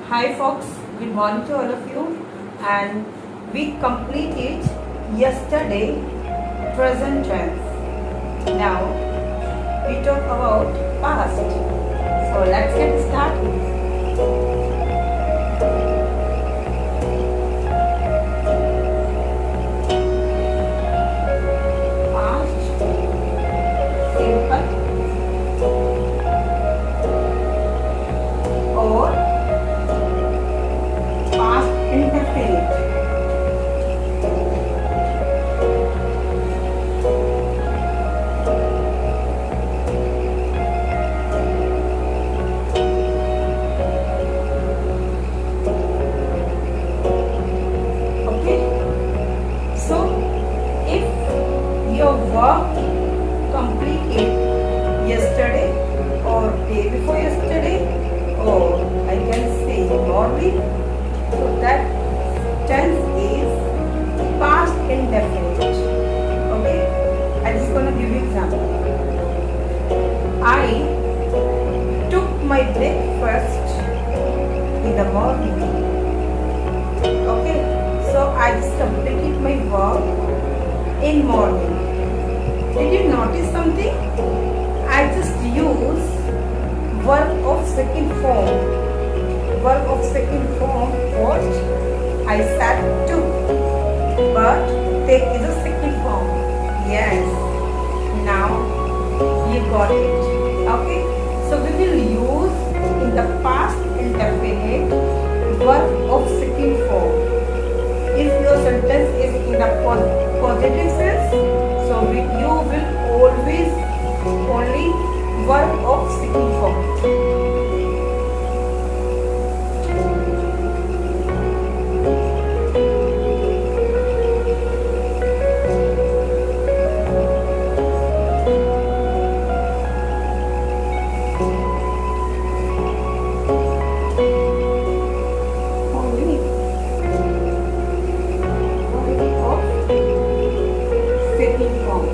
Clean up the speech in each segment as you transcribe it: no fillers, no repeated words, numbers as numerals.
Hi folks, good morning to all of you, and we completed yesterday present tense. Now we talk about past. So let's get started. Past, simple or past indefinite. Okay, so if your work completed yesterday or day before yesterday, or I can say morning, so that tense is past indefinite. Okay, I'm just gonna give you example. I took my breakfast in the morning. Okay, so I just completed my work in morning. Did you notice something? I just use verb of second form. Verb of second form, what? I said to, but take is a second form. Yes, now you got it. Okay, so we will use in the past indefinite verb of second form. If your sentence is in the positive sense, so you will always only verb of second form. Only verb of second form.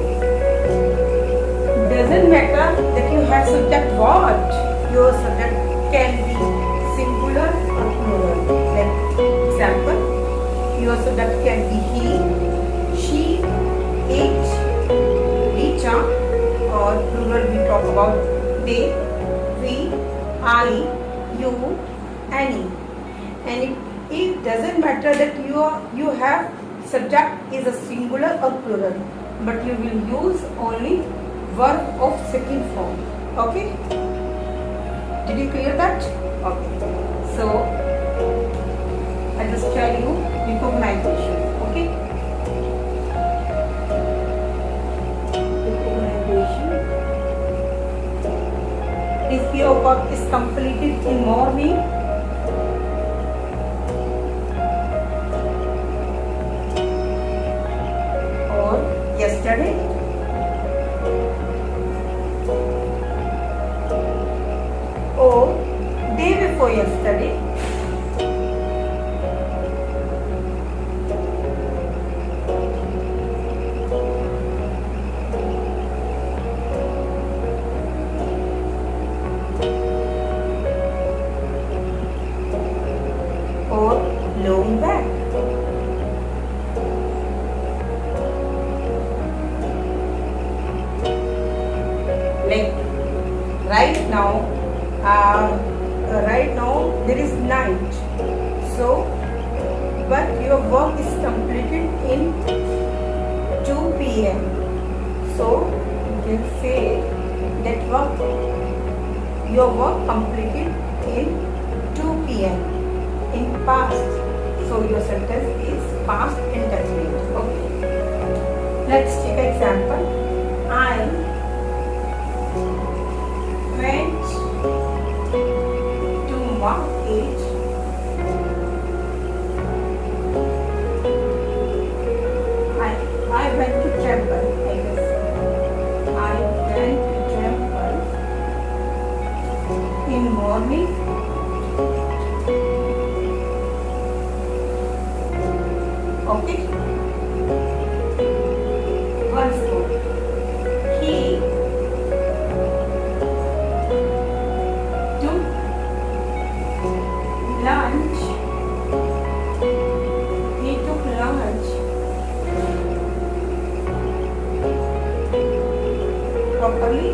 Doesn't matter that you have subject what. Your subject can be singular or plural. Like example, your subject can be he, she, it, Richa, or plural we talk about they, we, I, you, any. And it doesn't matter that you have subject is a singular or plural, but you will use only verb of second form. Okay, did you clear that? Okay, so I just tell you recognition. Okay, recognition. If your work is completed in morning, or yesterday, or day before yesterday, or long back. Like right now there is night, so but your work is completed in 2 p.m. So you can say that your work completed in 2 p.m. in past. So your sentence is past indefinite. Okay, let's take an example. I went to market I went to temple, I guess. I went to temple in morning. Okay, once more. He took properly.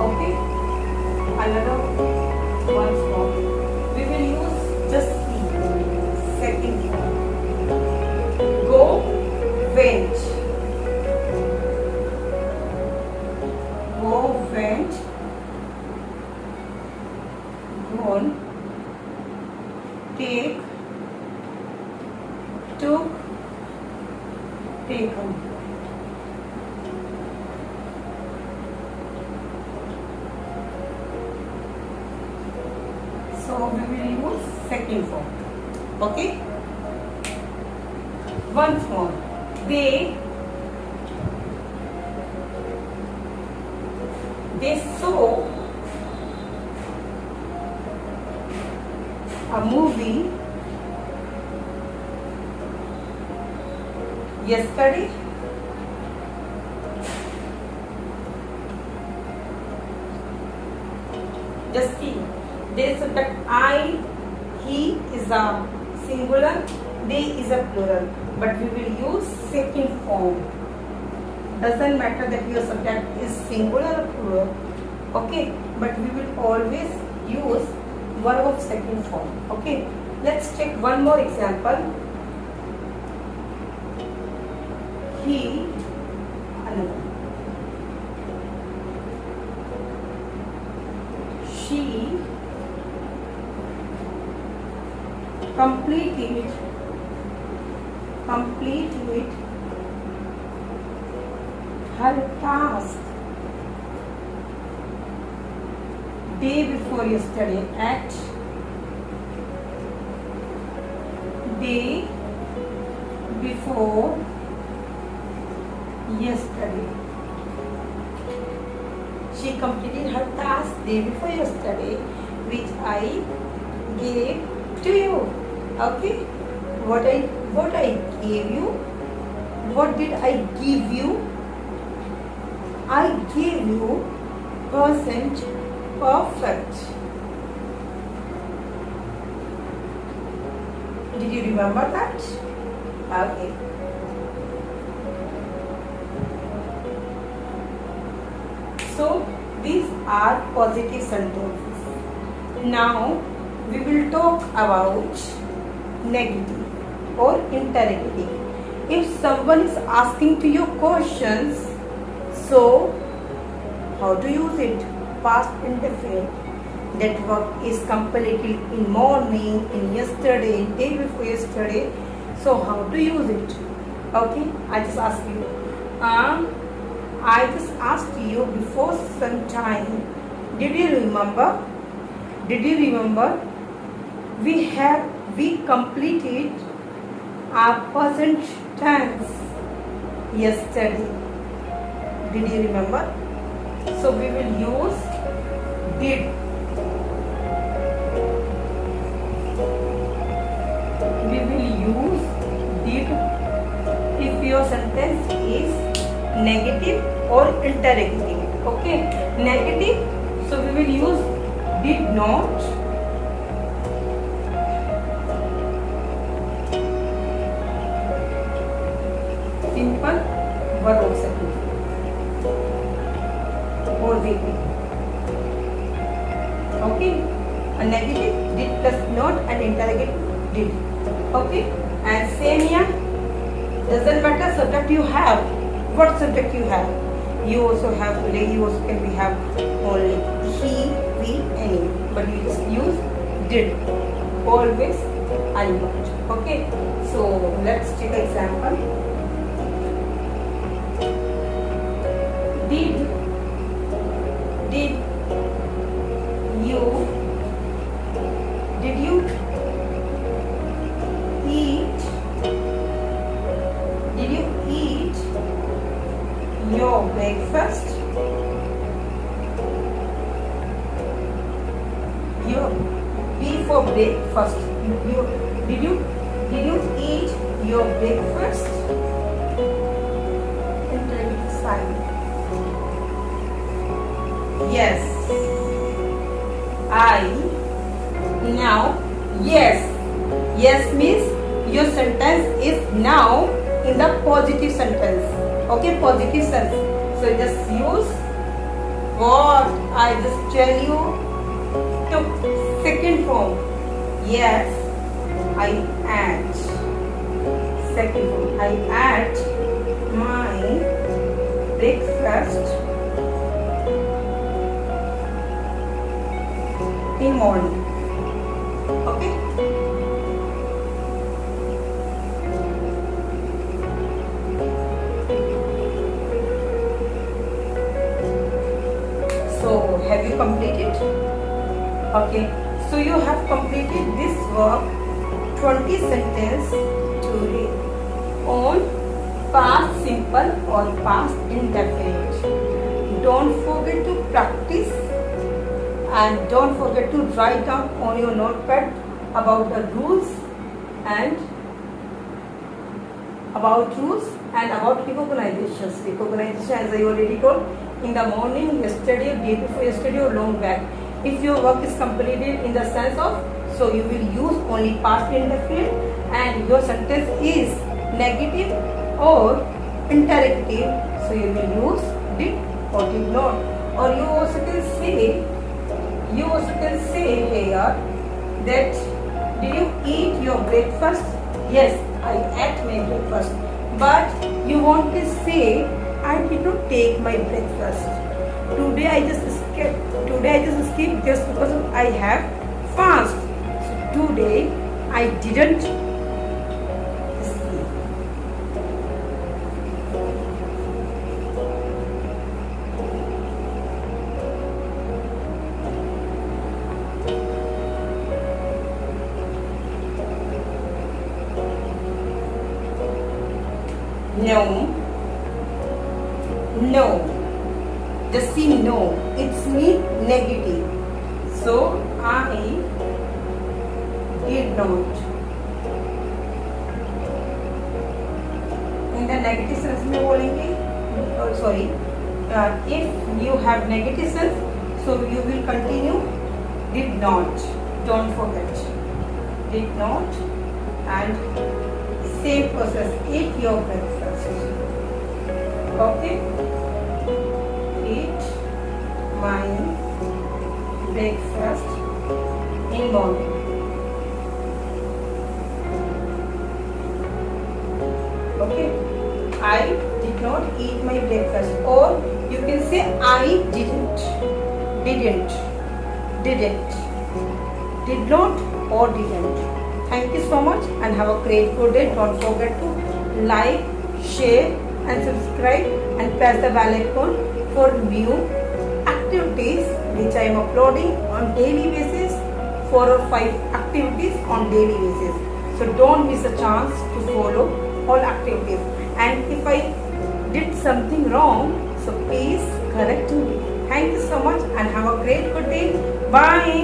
Okay, another once more. We will use just the second form. Go, went. Go, went. Gone. Take, took, taken. So we will use second form. Okay? Once more. They saw a movie yesterday. Just see, there is that I, he is a singular, they is a plural, but we will use second form. Doesn't matter that your subject is singular or plural, okay, but we will always use verb of second form. Okay, let's take one more example. He, another. She completed her task day before yesterday at day before yesterday. She completed her task day before yesterday, which I gave to you. Okay, what I gave you, what did I give you? I gave you present perfect. Did you remember that? Okay. So these are positive sentences. Now we will talk about negative or interrogative. If someone is asking to you questions, so how to use it? Past indefinite. That work is completed in morning, in yesterday, day before yesterday. So how to use it? Okay, I just asked you. I just asked you before some time. Did you remember? Did you remember? We completed our present tense yesterday. Did you remember? So we will use did. We will use did if your sentence is negative or interrogative. Okay, negative. So we will use did not. Simple verb of second or VP. Okay, a negative did plus not, and interrogative did. Okay, and same here. Doesn't matter subject you have. What subject you have? You also have today. You also can be have only he, we, any. But you just use did. Always I not. Okay. So let's take an example. Did you eat? Did you eat your breakfast? Your B for breakfast. Did you eat your breakfast? Interrogative sign. Yes. I. Now yes. Yes means your sentence is now in the positive sentence. Okay, positive sentence. So just use what I just tell you to second form. Yes, I ate. Second form. I ate my breakfast in morning. Okay. So have you completed? Okay. So you have completed this work 20 sentences today on past simple or past indefinite. Don't forget to practice and don't forget to write down on your notepad about the rules and about recognitions. Recognition, as I already told, in the morning, yesterday, day before yesterday, or long back. If your work is completed in the sense of, so you will use only past indefinite, and your sentence is negative or interrogative, so you will use did or did not. Or you also can say here that did you eat your breakfast? Yes, I ate my breakfast. But you want to say I did not take my breakfast. Today I just skipped just because I have fast. So today I didn't skip. No. Just see no. It's mean negative. So I did not. In the negative sense में बोलेंगे. Sorry. If you have negative sense, so you will continue did not. Don't forget. Did not and same process. Eat your breakfast. Okay. Eat my breakfast in morning. Okay. I did not eat my breakfast, or you can say I didn't. Did not or didn't. Thank you so much and have a grateful day. Don't forget to like, share and subscribe and press the bell icon for new activities which I am uploading on daily basis. 4 or 5 activities on daily basis. So don't miss a chance to follow all activities. And if I did something wrong, so please correct me. Thank you so much and have a great good day. Bye.